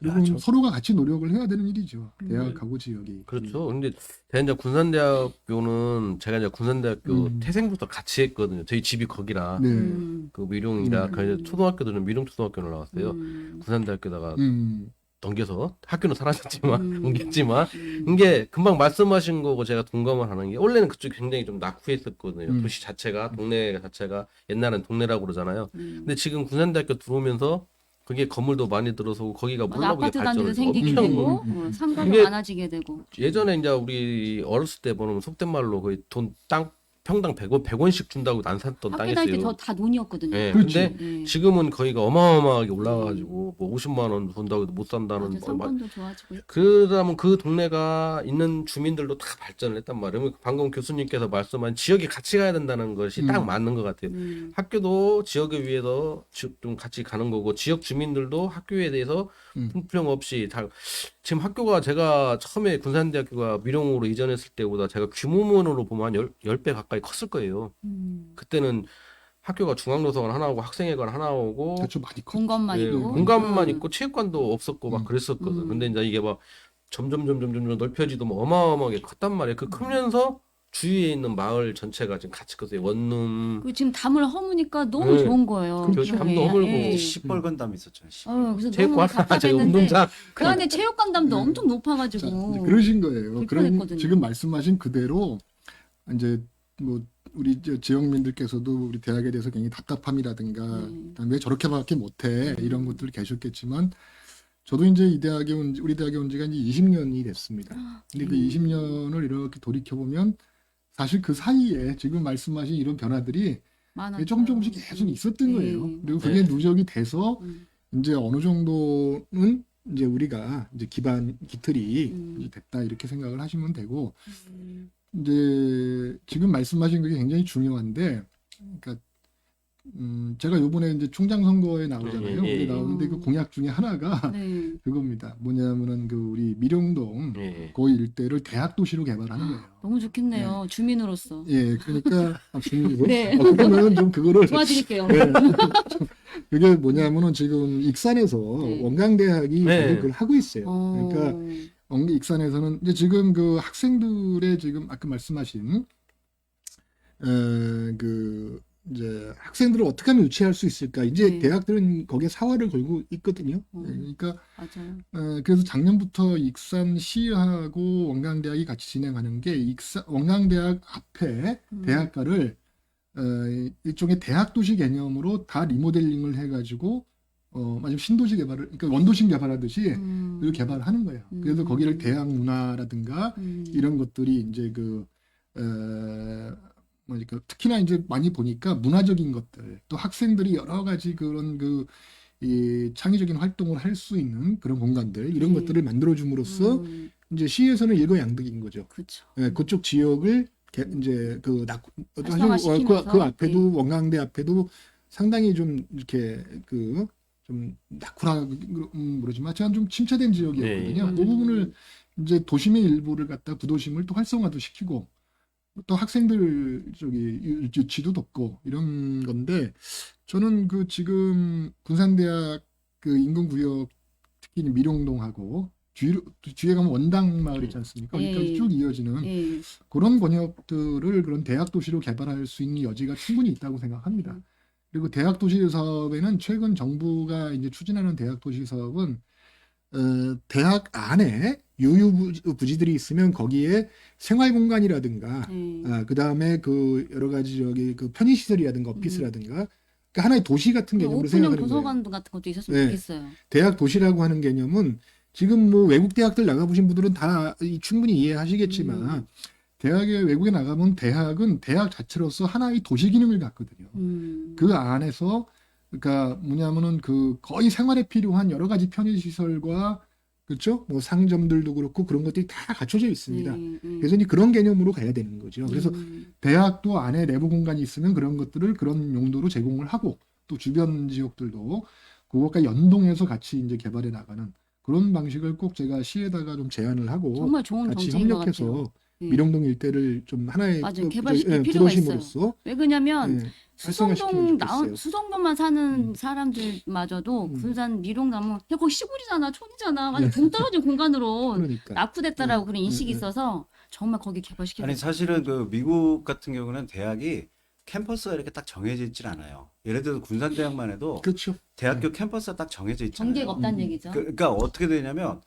그리고 서로가 같이 노력을 해야 되는 일이죠. 대학하고 지역이. 그렇죠. 근데 제가 이제 군산대학교는 제가 이제 군산대학교 태생부터 같이 했거든요. 저희 집이 거기라 네. 그 미룡이라 그 초등학교들은 미룡초등학교를 나왔어요. 군산대학교다가 넘겨서 학교는 사라졌지만 옮겼지만 이게 금방 말씀하신 거고 제가 동감을 하는 게 원래는 그쪽이 굉장히 좀 낙후했었거든요. 도시 자체가 동네 자체가 옛날엔 동네라고 그러잖아요. 근데 지금 군산대학교 들어오면서 그게 건물도 많이 들어서고 거기가 맞아, 몰라보게 아파트 단지도 발전을 생기게 엄청 되고 상가도 이게 많아지게 되고. 예전에 이제 우리 어렸을 때 보면 속된 말로 거의 땅 평당 100원, 100원씩 준다고 안 샀던 학교 다닐 때 땅이었어요. 다 돈이었거든요. 예, 그렇죠. 근데 예. 지금은 거기가 어마어마하게 올라가가지고 뭐 50만 원 돈다고 해도 못 산다는 맞아, 상권도 좋아지고. 그러면 그 동네가 있는 주민들도 다 발전을 했단 말이에요. 방금 교수님께서 말씀한 지역이 같이 가야 된다는 것이 딱 맞는 것 같아요. 학교도 지역에 위해서 좀 같이 가는 거고 지역 주민들도 학교에 대해서 품평 없이 다 지금 학교가 제가 처음에 군산대학교가 미룡으로 이전했을 때보다 제가 규모만으로 보면 한 10배 가까이 컸을 거예요. 그때는 학교가 중앙도서관 하나 오고 학생회관 하나 오고 그렇죠. 많이 컸죠. 공간만 예, 있고. 공간만 있고 체육관도 없었고 막 그랬었거든. 근데 이제 이게 막 점점 넓혀지도 뭐 어마어마하게 컸단 말이에요. 그 크면서 주위에 있는 마을 전체가 지금 같이 컸어요. 원룸 그 지금 담을 허무니까 너무 네. 좋은 거예요. 그렇죠. 담도 예, 허물고. 예. 시뻘건 담 있었죠. 그래서 너무 체육관 저기 답답했는데 운동장 그 안에 체육관담도 엄청 자, 높아가지고. 이제 그러신 거예요. 그럼 불편했거든요. 지금 말씀하신 그대로 이제 뭐 우리 지역민들께서도 우리 대학에 대해서 굉장히 답답함이라든가 그다음에 왜 저렇게밖에 못해 이런 것들 계셨겠지만 저도 이제 이 대학에 우리 대학에 온 지가 이제 20년이 됐습니다. 근데 그 20년을 이렇게 돌이켜 보면 사실 그 사이에 지금 말씀하신 이런 변화들이 많았죠. 조금씩 계속 있었던 거예요. 네. 그리고 그게 누적이 돼서 이제 어느 정도는 이제 우리가 이제 기틀이 이제 됐다 이렇게 생각을 하시면 되고 이제 지금 말씀하신 게 굉장히 중요한데, 그러니까 제가 요번에 이제 총장 선거에 나오잖아요. 예, 예, 예. 나오는데 그 공약 중에 하나가 네. 그겁니다. 뭐냐면은 그 우리 미룡동 예. 그 일대를 대학 도시로 개발하는 거예요. 너무 좋겠네요. 주민으로서. 예, 그러니까 네. 그러면 좀 그거를 도와드릴게요. 네. 그게 뭐냐면은 지금 익산에서 네. 원광대학이 네. 그걸 하고 있어요. 그러니까 익산에서는 이제 지금 그 학생들의 지금 아까 말씀하신 그 이제 학생들을 어떻게 하면 유치할 수 있을까? 이제 네. 대학들은 거기에 사활을 걸고 있거든요. 그러니까 맞아요. 그래서 작년부터 익산시하고 원광대학이 같이 진행하는 게 원광대학 앞에 대학가를 일종의 대학 도시 개념으로 다 리모델링을 해가지고 마치 신도시 개발을, 그러니까 원도심 개발하듯이 이걸 개발하는 거예요. 그래서 거기를 대학 문화라든가 이런 것들이 이제 뭐니까 특히나 이제 많이 보니까 문화적인 것들, 또 학생들이 여러 가지 그런 이 창의적인 활동을 할 수 있는 그런 공간들 이런 것들을 만들어줌으로써 이제 시에서는 일거양득인 거죠. 그렇죠. 예, 그쪽 지역을 이제 활성화시키면서. 그 앞에도 원광대 앞에도 상당히 좀 이렇게 좀 낙후라 그러지만 제가 좀 침체된 지역이었거든요. 네. 그 부분을 이제 도심의 일부를 갖다 구도심을 또 활성화도 시키고 또 학생들 유치도 돕고 이런 건데 저는 그 지금 군산대학 그 인근구역 특히 미룡동하고 뒤에 가면 원당 마을 있지 않습니까? 거기까지 쭉 이어지는 그런 권역들을 그런 대학 도시로 개발할 수 있는 여지가 충분히 있다고 생각합니다. 그리고 대학 도시 사업에는 최근 정부가 이제 추진하는 대학 도시 사업은 대학 안에 유휴부지들이 있으면 거기에 생활 공간이라든가 그 다음에 그 여러 가지 그 편의 시설이라든가 오피스라든가 그러니까 하나의 도시 같은 개념으로 오픈형 생각하는 거예요. 도서관 같은 것도 있었으면 좋겠어요. 대학 도시라고 하는 개념은 지금 뭐 외국 대학들 나가보신 분들은 다 충분히 이해하시겠지만 외국에 나가면 대학은 대학 자체로서 하나의 도시 기능을 갖거든요. 그 안에서 그러니까 뭐냐면은 그 거의 생활에 필요한 여러 가지 편의 시설과 그렇죠? 뭐 상점들도 그렇고 그런 것들이 다 갖춰져 있습니다. 그래서 이제 그런 개념으로 가야 되는 거죠. 그래서 대학도 안에 내부 공간이 있으면 그런 것들을 그런 용도로 제공을 하고 또 주변 지역들도 그것과 연동해서 같이 이제 개발해 나가는 그런 방식을 꼭 제가 시에다가 좀 제안을 하고 정말 좋은 같이 정책인 것 협력해서 같아요. 미령동 일대를 좀 하나의 맞아요. 개발시킬 필요가 부도심으로서 왜 그러냐면 활성화시키면 좋겠어요. 수성동만 사는 사람들마저도 음. 군산 미롱 가면 야 거기 시골이잖아, 촌이잖아, 완전 동떨어진 공간으로 그러니까. 낙후됐다라고 그런 인식이 음. 있어서 정말 거기 개발시키는 아니 사실은 그 미국 같은 경우는 대학이 캠퍼스가 이렇게 딱 정해져 있질 않아요. 예를 들어서 군산대학만 해도 그렇죠. 대학교 캠퍼스가 딱 정해져 있잖아요. 경계가 없다는 음. 얘기죠. 그러니까 어떻게 되냐면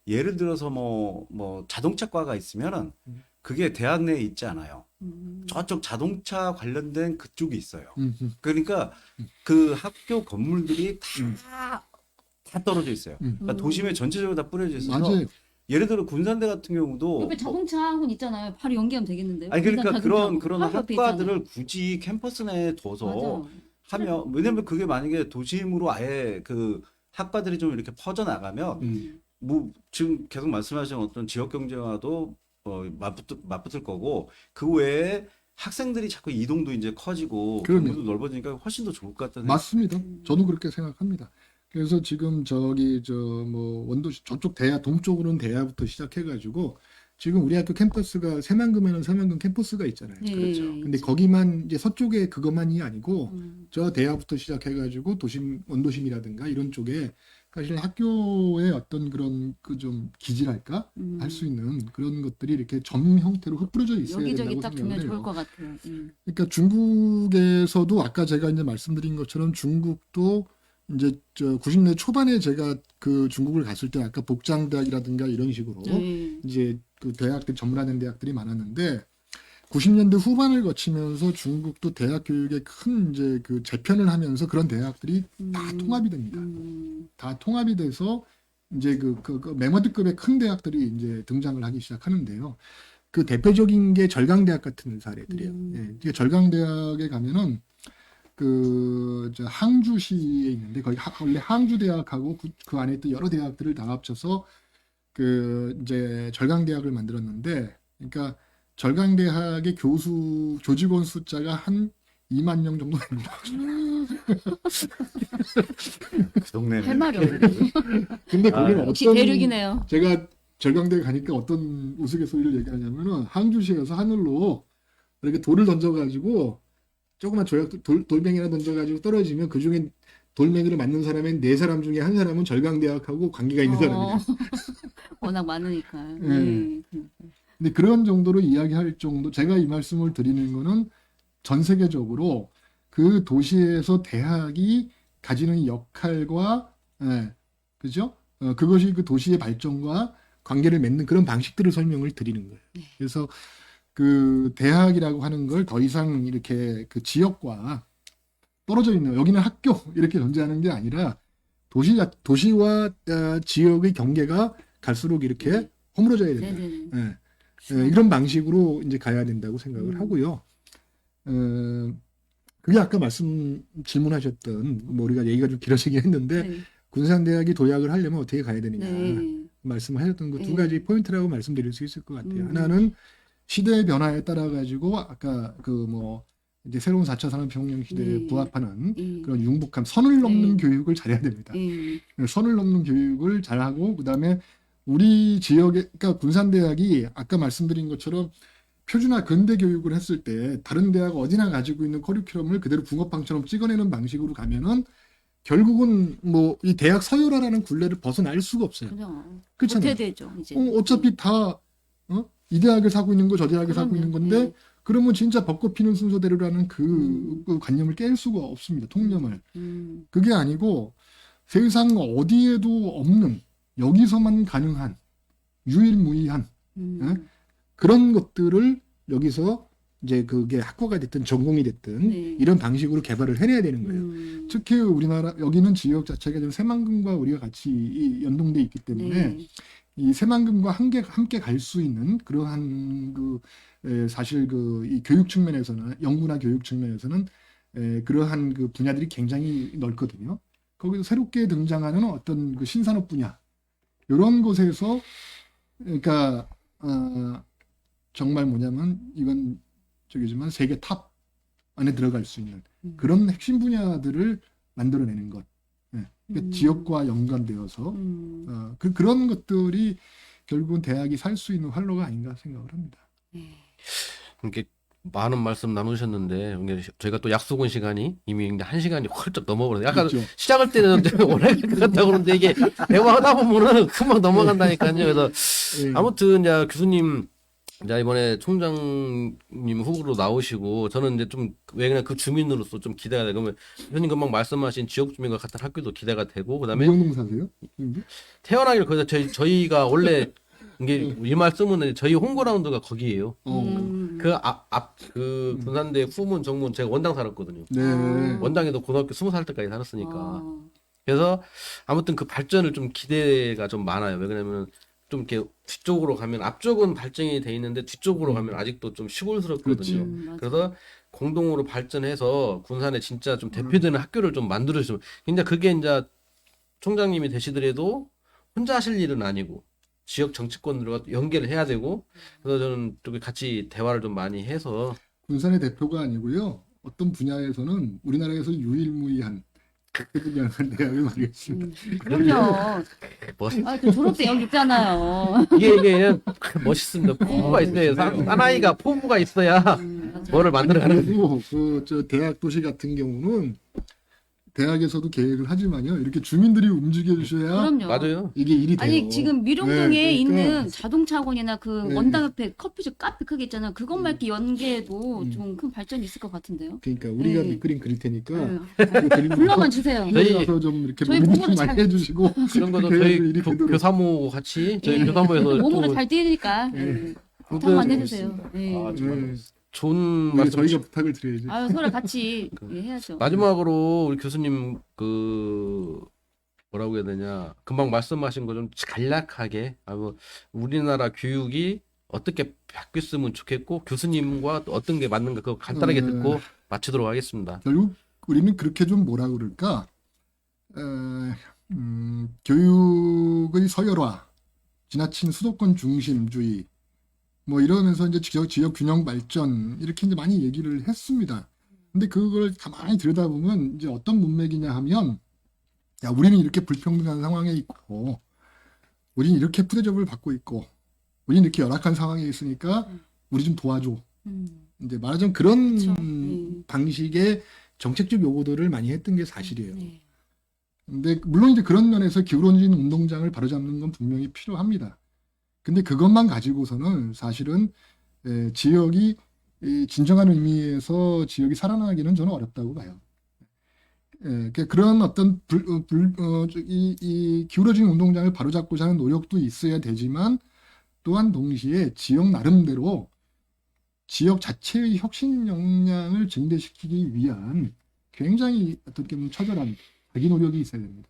예를 들어서 뭐 자동차과가 있으면은 그게 대학 내에 있지 않아요. 저쪽 자동차 관련된 그쪽이 있어요. 그러니까 그 학교 건물들이 다 떨어져 있어요. 그러니까 도심에 전체적으로 다 뿌려져 있어서 맞아요. 예를 들어 군산대 같은 경우도 옆에 자동차 학원 있잖아요. 바로 연계하면 되겠는데요. 아니 그러니까 그런 바로 옆에 학과들을 굳이 캠퍼스 내에 둬서 하면 왜냐면 그게 만약에 도심으로 아예 그 학과들이 좀 이렇게 퍼져 나가면 뭐 지금 계속 말씀하신 어떤 지역 경제와도 맞붙을 거고 그 외에 학생들이 자꾸 이동도 이제 커지고 그럼요. 경로도 넓어지니까 훨씬 더 좋을 것 같다는 맞습니다. 저도 그렇게 생각합니다. 그래서 지금 저기 저 뭐 원도시 저쪽 대야 동쪽으로는 대야부터 시작해가지고 지금 우리 학교 캠퍼스가 새만금에는 새만금 캠퍼스가 있잖아요. 그렇죠. 근데 거기만 이제 서쪽에 그것만이 아니고 저 대야부터 시작해가지고 도심 원도심이라든가 이런 쪽에 사실 학교의 어떤 그런 그 좀 기지랄까 할 수 있는 그런 것들이 이렇게 점 형태로 흩뿌려져 있어야 여기저기 된다고 딱 두면 생각을 좋을 해요. 것 같아요. 그러니까 중국에서도 아까 제가 이제 말씀드린 것처럼 중국도 이제 저 90년대 초반에 제가 그 중국을 갔을 때 아까 복장대학이라든가 이런 식으로 이제 그 대학들 전문화된 대학들이 많았는데 90년대 후반을 거치면서 중국도 대학 교육에 큰 이제 그 재편을 하면서 그런 대학들이 다 통합이 됩니다. 다 통합이 돼서 이제 그 맹어드급의 큰 대학들이 이제 등장을 하기 시작하는데요. 그 대표적인 게 절강대학 같은 사례들이에요. 예, 이게 절강대학에 가면은 저 항주시에 있는데 거기 원래 항주대학하고 그 안에 또 여러 대학들을 다 합쳐서 그 이제 절강대학을 만들었는데, 그러니까 절강대학의 조직원 숫자가 한 2만 명 정도 됩니다. 그 동네는 할 말이 없네. 근데 거기는 역시 어떤 대륙이네요. 제가 절강대에 가니까 어떤 우스갯소리를 얘기하냐면은 항주시에서 하늘로 이렇게 돌을 던져가지고 조그만 돌멩이나 던져가지고 떨어지면 그 중에 돌멩이를 맞는 사람은 4사람 중에 한 사람은 절강대학하고 관계가 있는 사람이에요. 워낙 많으니까. 근데 그런 정도로 이야기할 정도, 제가 이 말씀을 드리는 거는 전 세계적으로 그 도시에서 대학이 가지는 역할과, 그죠? 그것이 그 도시의 발전과 관계를 맺는 그런 방식들을 설명을 드리는 거예요. 그래서 그 대학이라고 하는 걸 더 이상 이렇게 그 지역과 떨어져 있는, 여기는 학교 이렇게 존재하는 게 아니라 도시와 지역의 경계가 갈수록 이렇게 허물어져야 된다. 이런 방식으로 이제 가야 된다고 생각을 하고요. 그게 아까 질문하셨던, 뭐 우리가 얘기가 좀 길어지긴 했는데, 군산대학이 도약을 하려면 어떻게 가야 되느냐 말씀하셨던 그 두 가지 포인트라고 말씀드릴 수 있을 것 같아요. 하나는 시대의 변화에 따라 가지고 아까 그 뭐 이제 새로운 4차 산업혁명 시대에 부합하는 그런 융복함, 선을 넘는 교육을 잘해야 됩니다. 선을 넘는 교육을 잘하고, 그다음에 우리 지역에, 그러니까 군산대학이 아까 말씀드린 것처럼 표준화 근대 교육을 했을 때 다른 대학 어디나 가지고 있는 커리큘럼을 그대로 붕어빵처럼 찍어내는 방식으로 가면은 결국은 뭐 이 대학 서열화라는 굴레를 벗어날 수가 없어요. 그렇잖아요. 도태되죠, 이제. 어차피 다 이 대학을 사고 있는 거 저 대학을 사고 있는 건데 그러면 진짜 벚꽃 피는 순서대로라는 그 관념을 깰 수가 없습니다. 통념을. 그게 아니고 세상 어디에도 없는, 여기서만 가능한, 유일무이한 그런 것들을 여기서 이제 그게 학과가 됐든 전공이 됐든 이런 방식으로 개발을 해내야 되는 거예요. 특히 우리나라 여기는 지역 자체가 좀 새만금과 우리가 같이 연동돼 있기 때문에 이 새만금과 함께 갈 수 있는 그러한 사실 이 교육 측면에서는, 연구나 교육 측면에서는 그러한 그 분야들이 굉장히 넓거든요. 거기서 새롭게 등장하는 어떤 그 신산업 분야, 이런 곳에서 그러니까 정말 뭐냐면 이건 저기지만 세계 탑 안에 들어갈 수 있는 그런 핵심 분야들을 만들어내는 것. 그러니까 지역과 연관되어서 그런 것들이 결국은 대학이 살 수 있는 활로가 아닌가 생각을 합니다. 이렇게 많은 말씀 나누셨는데 이게 저희가 또 약속은 시간이 이미 이제 1시간이 훌쩍 넘어버려요. 약간 그렇죠. 시작할 때는 좀 오래 갈 것 같다고 그러는데 이게 대화하다 보면은 금방 넘어간다니까요. 그래서 예. 아무튼 이제 교수님 이제 이번에 총장님 후보로 나오시고 저는 이제 좀 왜 그냥 그 주민으로서 좀 기대가 되고 그러면 교수님 금방 말씀하신 지역 주민과 같은 학교도 기대가 되고 그다음에 무경동 사세요? 태어나길 거기서 저희가 원래 이게 이 말씀은 저희 홈그라운드가 거기예요. 그 군산대 후문 정문 제가 원당 살았거든요. 네. 원당에도 고등학교 20살 때까지 살았으니까. 어. 그래서 아무튼 그 발전을 좀 기대가 좀 많아요. 왜 그러냐면 좀 이렇게 뒤쪽으로 가면 앞쪽은 발전이 돼 있는데 뒤쪽으로 가면 아직도 좀 시골스럽거든요. 맞아. 그래서 공동으로 발전해서 군산에 진짜 좀 대표되는 학교를 좀 만들어주시면 진짜 그게 이제 총장님이 되시더라도 혼자 하실 일은 아니고 지역 정치권들과 연계를 해야 되고 그래서 저는 좀 같이 대화를 좀 많이 해서 군산의 대표가 아니고요. 어떤 분야에서는 우리나라에서 유일무이한 대표분야는 대학을 말하겠습니다. 그럼요. 멋 아, 그 졸업 때 여기 있잖아요. 이게 그냥 멋있습니다. 포부가 있어요. 사나이가 포부가 있어야 맞아. 뭐를 만들어가는 거지. 그리고 그저 대학 도시 같은 경우는 대학에서도 계획을 하지만요. 이렇게 주민들이 움직여 주셔야 그럼요. 맞아요. 이게 일이 돼요. 아니 지금 미룡동에 네, 그러니까- 있는 자동차 학원이나 그 네. 원당 옆에 커피숍 카페 크게 있잖아요. 그것만 이렇게 연계해도 음. 좀 큰 발전이 있을 것 같은데요. 그러니까 우리가 네. 밑그림 그릴 테니까 네. 그 그림 불러만 주세요. 저희- 와서 좀 이렇게 저희 모니터 부모를 많이 잘- 해주시고 그런 것도 그래야지 저희 일이 되도록. 교사모 같이 저희 예. 교사모에서 몸으로 또 잘 뛰니까 네. 부탁만 해주세요. 예. 아, 정말 네. 좋은 네, 말씀 저희가 부탁을 드려야지. 아유 서로 같이 예, 해야죠. 마지막으로 우리 교수님 그 뭐라고 해야 되냐 금방 말씀하신 거 좀 간략하게 우리나라 교육이 어떻게 바뀌었으면 좋겠고 교수님과 또 어떤 게 맞는가 그거 간단하게 듣고 마치도록 하겠습니다. 결국 우리는 그렇게 좀 뭐라 그럴까? 교육의 서열화, 지나친 수도권 중심주의, 뭐 이러면서 이제 지역 균형 발전 이렇게 이제 많이 얘기를 했습니다. 근데 그걸 가만히 들여다보면 이제 어떤 문맥이냐 하면, 야, 우리는 이렇게 불평등한 상황에 있고, 우리는 이렇게 푸대접을 받고 있고, 우리는 이렇게 열악한 상황에 있으니까 우리 좀 도와줘. 이제 말하자면 그런 그쵸. 방식의 정책적 요구들을 많이 했던 게 사실이에요. 네. 근데 물론 이제 그런 면에서 기울어진 운동장을 바로잡는 건 분명히 필요합니다. 근데 그것만 가지고서는 사실은 지역이 진정한 의미에서 지역이 살아나기는 저는 어렵다고 봐요. 그런 어떤 이 기울어진 운동장을 바로잡고자 하는 노력도 있어야 되지만 또한 동시에 지역 나름대로 지역 자체의 혁신 역량을 증대시키기 위한 굉장히 어떻게 보면 처절한 자기 노력이 있어야 됩니다.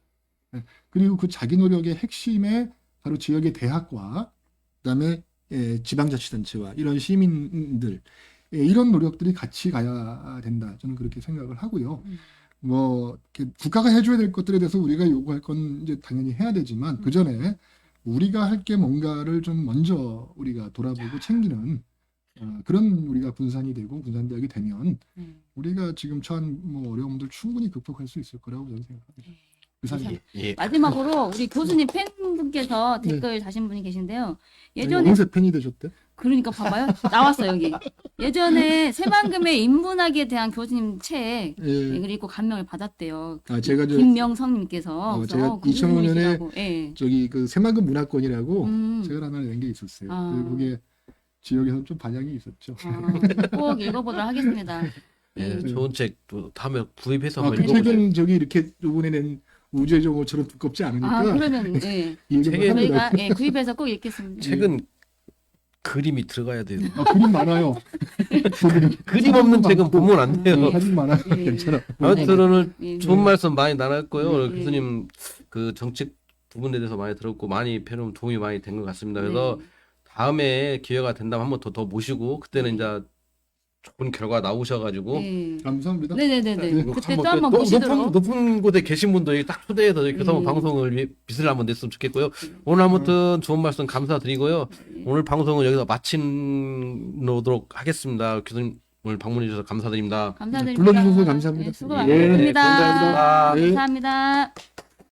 그리고 그 자기 노력의 핵심에 바로 지역의 대학과 그다음에 지방자치단체와 이런 시민들 이런 노력들이 같이 가야 된다. 저는 그렇게 생각을 하고요. 뭐 국가가 해줘야 될 것들에 대해서 우리가 요구할 건 이제 당연히 해야 되지만 그 전에 우리가 할 게 뭔가를 좀 먼저 우리가 돌아보고 챙기는 그런 우리가 군산이 되고 군산대학이 되면 우리가 지금 처한 뭐 어려움들 충분히 극복할 수 있을 거라고 저는 생각합니다. 이상입니다. 예. 마지막으로 우리 교수님 팬분께서 네. 댓글 다신 분이 계신데요. 아니, 예전에 어느새 팬이 되셨대? 그러니까 봐봐요. 나왔어요 여기. 예전에 새만금의 인문학에 대한 교수님 책 예. 이걸 읽고 감명을 받았대요. 제가 김명성님께서 제가 그 2005년에 교수님이시라고. 예. 저기 그 새만금 문화권이라고 음. 책을 하나 낸 게 있었어요. 아. 그게 지역에서 좀 반향이 있었죠. 꼭 읽어보도록 하겠습니다. 예, 좋은 책 또 다음에 구입해서 그 한번 읽어보세요. 책은 저기 이렇게 이번에 낸 우주의 정오처럼 두껍지 않으니까 그러면 예. 이 얘기만 책에- 하면 저희가 구입해서 꼭 읽겠습니다. 책은 그림이 들어가야 돼요. 그림 많아요. 그림 없는 책은 보면 안 돼요. 사진 많아요. 예. 괜찮아. 아무튼 오늘 예. 좋은 말씀 많이 나눴고요. 네, 오늘 네. 교수님 그 정책 부분에 대해서 많이 들었고 많이 배움 도움이 많이 된 것 같습니다. 그래서 네. 다음에 기회가 된다면 한번 더 모시고 그때는 이제 좋은 결과 나오셔가지고 네. 감사합니다. 네네네네. 네. 그때 또 한번 보시도록. 높은 곳에 계신 분들 딱 초대해서 저희 교사모 방송을 빛을 한번 냈으면 좋겠고요. 오늘 아무튼 좋은 말씀 감사드리고요. 오늘 방송은 여기서 마치도록 하겠습니다. 교수님 오늘 방문해 주셔서 감사드립니다. 감사드립니다. 불러주셔서 감사합니다. 네, 수고 예, 많으셨습니다. 감사합니다. 네. 감사합니다.